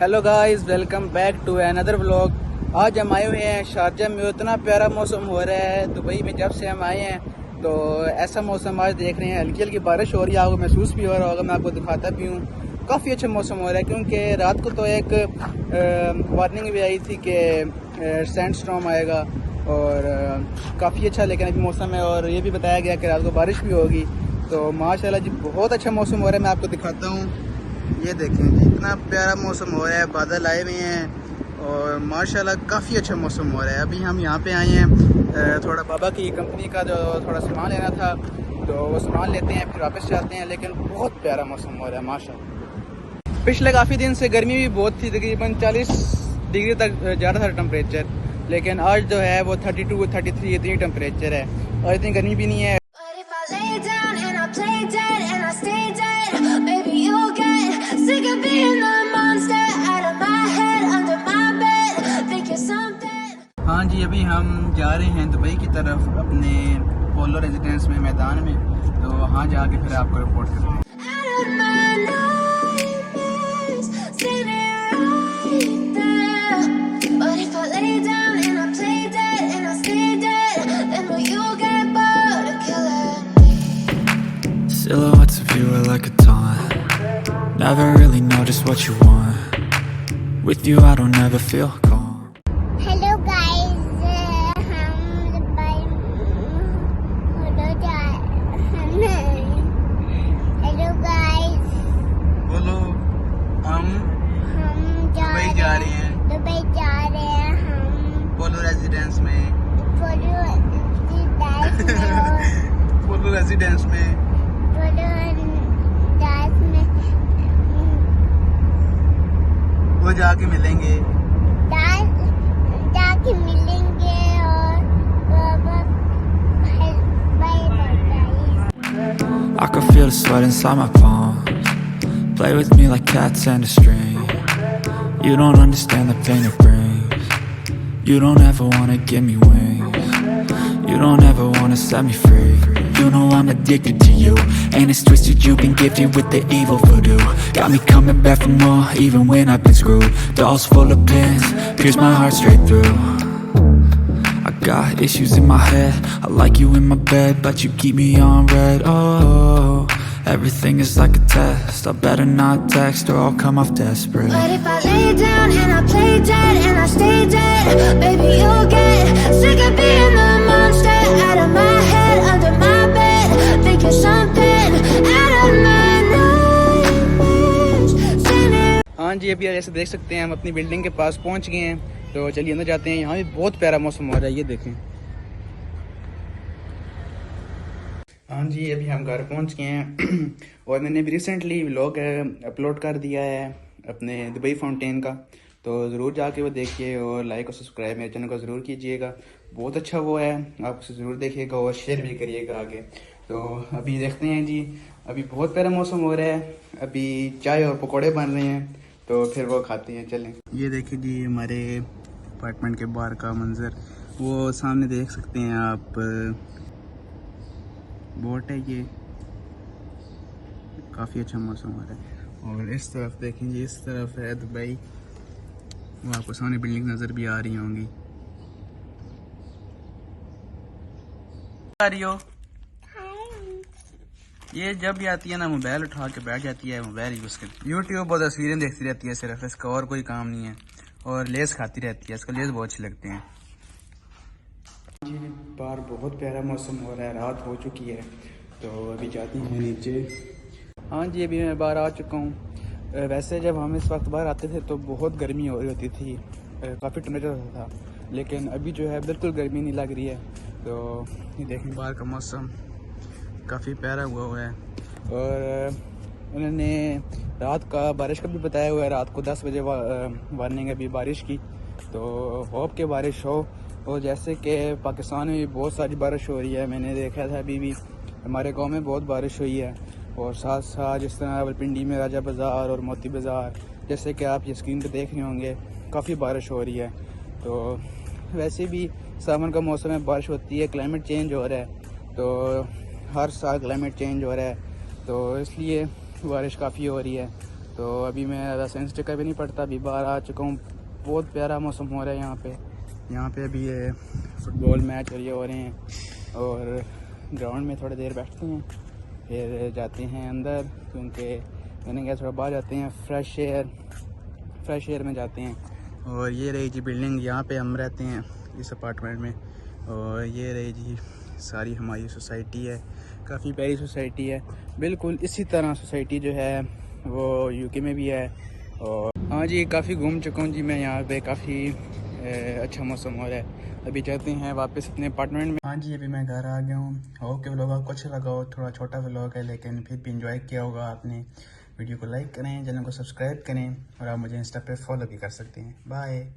Hello guys, welcome back to another vlog. आज हम आए हुए हैं शारजा में। इतना प्यारा मौसम हो रहा है। दुबई में जब से हम आए हैं तो ऐसा मौसम आज देख रहे हैं। हल्की हल्की बारिश हो रही है, आपको महसूस भी हो रहा होगा, मैं आपको दिखाता भी हूँ। काफ़ी अच्छा मौसम हो रहा है क्योंकि रात को तो एक वार्निंग भी आई थी कि सैंड स्टॉर्म आएगा और काफ़ी अच्छा लेकिन अभी मौसम है। और ये भी बताया गया कि रात को बारिश भी होगी। तो माशाल्लाह जी बहुत अच्छा मौसम हो रहा है। मैं आपको दिखाता हूँ, ये देखें जी इतना प्यारा मौसम हो रहा है। बादल आए हुए हैं और माशाल्लाह काफ़ी अच्छा मौसम हो रहा है। अभी हम यहाँ पे आए हैं थोड़ा बाबा की कंपनी का जो थोड़ा सामान लेना था, तो वो सामान लेते हैं फिर वापस जाते हैं। लेकिन बहुत प्यारा मौसम हो रहा है माशाल्लाह। पिछले काफ़ी दिन से गर्मी भी बहुत थी, तकरीबन 40 डिग्री तक जा रहा था टेम्परेचर, लेकिन आज जो है वो 32 33 इतनी टेम्परेचर है और इतनी गर्मी भी नहीं है। हाँ जी, अभी हम जा रहे हैं दुबई की तरफ अपने पोलो रेजिडेंस में, मैदान में। तो वहाँ जाके फिर आपको रिपोर्ट करते हैं। Silhouettes of you are like a taunt. Never really know just what you want. With you I don't ever feel calm. Hello guys, हम दुबई हेलो गाइस, बोलो, हम दुबई जा रहे हैं। दुबई जा रहे हैं हम पोलो रेजिडेंस में। पोलो रेजिडेंस पोलो रेजिडेंस में वो जाके मिलेंगे। जाके मिलेंगे और I can feel the sweat inside my palms. Play with me like cats and a string. You don't understand the pain it brings. You don't ever wanna give me wings. You don't ever wanna set me free. You know I'm addicted to you, and it's twisted, you've been gifted with the evil voodoo. Got me coming back for more, even when I've been screwed. Dolls full of pins, pierce my heart straight through. I got issues in my head, I like you in my bed, but you keep me on red. Oh, everything is like a test, I better not text or I'll come off desperate. But if I lay down and I play dead and I stay dead, baby you'll get sick of being the monster out of my head, under my bed, thinking something out of my nightmares. हाँ जी, अभी जैसे देख सकते हैं हम अपनी building के पास पहुंच गए हैं। तो चलिए अंदर जाते हैं। यहाँ भी बहुत प्यारा मौसम हो रहा है, ये देखें। हाँ जी, अभी हम घर पहुंच गए हैं और मैंने भी रिसेंटली व्लॉग अपलोड कर दिया है अपने दुबई फाउंटेन का, तो ज़रूर जाके वो देखिए और लाइक और सब्सक्राइब मेरे चैनल को ज़रूर कीजिएगा। बहुत अच्छा वो है, आप उसे ज़रूर देखिएगा और शेयर भी करिएगा आगे। तो अभी देखते हैं जी, अभी बहुत प्यारा मौसम हो रहा है। अभी चाय और पकौड़े बन रहे हैं, तो फिर वो खाते हैं। चलें, ये देखिए जी हमारे अपार्टमेंट के बाहर का मंजर, वो सामने देख सकते हैं आप, बोट है ये। काफ़ी अच्छा मौसम हो रहा है। और इस तरफ देखें जी, इस तरफ है दुबई, वो आपको सामने बिल्डिंग नज़र भी आ रही होंगी। आ रही हो ये जब भी आती है ना, मोबाइल उठा के बैठ जाती है, मोबाइल यूज़ करती है, यूट्यूब और तस्वीरें देखती रहती है सिर्फ, इसका और कोई काम नहीं है। और लेस खाती रहती है, इसको लेस बहुत अच्छे लगते हैं जी। बाहर बहुत प्यारा मौसम हो रहा है, रात हो चुकी है, तो अभी जाती हैं नीचे। हाँ जी, अभी मैं बाहर आ चुका हूँ। वैसे जब हम इस वक्त बाहर आते थे तो बहुत गर्मी हो रही होती थी, काफ़ी टेम्परेचर था, लेकिन अभी जो है बिल्कुल गर्मी नहीं लग रही है। तो ये देखें बाहर का मौसम काफ़ी प्यारा हुआ है। और उन्होंने रात का बारिश का भी बताया हुआ है, रात को 10 बजे वार्निंग है अभी बारिश की। तो होप के बारिश हो। और जैसे कि पाकिस्तान में भी बहुत सारी बारिश हो रही है, मैंने देखा था अभी भी हमारे गांव में बहुत बारिश हुई है। और साथ साथ जिस तरह रावलपिंडी में राजा बाज़ार और मोती बाज़ार, जैसे कि आप ये स्क्रीन पे देख रहे होंगे, काफ़ी बारिश हो रही है। तो वैसे भी सावन का मौसम में बारिश होती है, क्लाइमेट चेंज हो रहा है, तो हर साल क्लाइमेट चेंज हो रहा है, तो इसलिए बारिश काफ़ी हो रही है। तो अभी मैं ज़्यादा सेंस टिका भी नहीं पड़ता, अभी बाहर आ चुका हूँ। बहुत प्यारा मौसम हो रहा है यहाँ पे अभी ये फुटबॉल मैच और ये हो रहे हैं और ग्राउंड में थोड़ी देर बैठते हैं, फिर जाते हैं अंदर, क्योंकि मैंने कहा थोड़ा बाहर जाते हैं, फ्रेश एयर में जाते हैं। और ये रही जी बिल्डिंग, यहाँ पे हम रहते हैं इस अपार्टमेंट में, और ये रही जी सारी हमारी सोसाइटी है। काफ़ी प्यारी सोसाइटी है, बिल्कुल इसी तरह सोसाइटी जो है वो यूके में भी है। और हाँ जी, काफ़ी घूम चुका हूँ जी मैं यहाँ पे, काफ़ी अच्छा मौसम हो रहा है। अभी जाते हैं वापस अपने अपार्टमेंट में। हाँ जी, अभी मैं घर आ गया हूँ। होप कि व्लॉग आपको अच्छा लगा हो, थोड़ा छोटा व्लॉग है लेकिन फिर भी इंजॉय किया होगा आपने। वीडियो को लाइक करें, चैनल को सब्सक्राइब करें और आप मुझे इंस्टा पे फॉलो भी कर सकते हैं। बाय।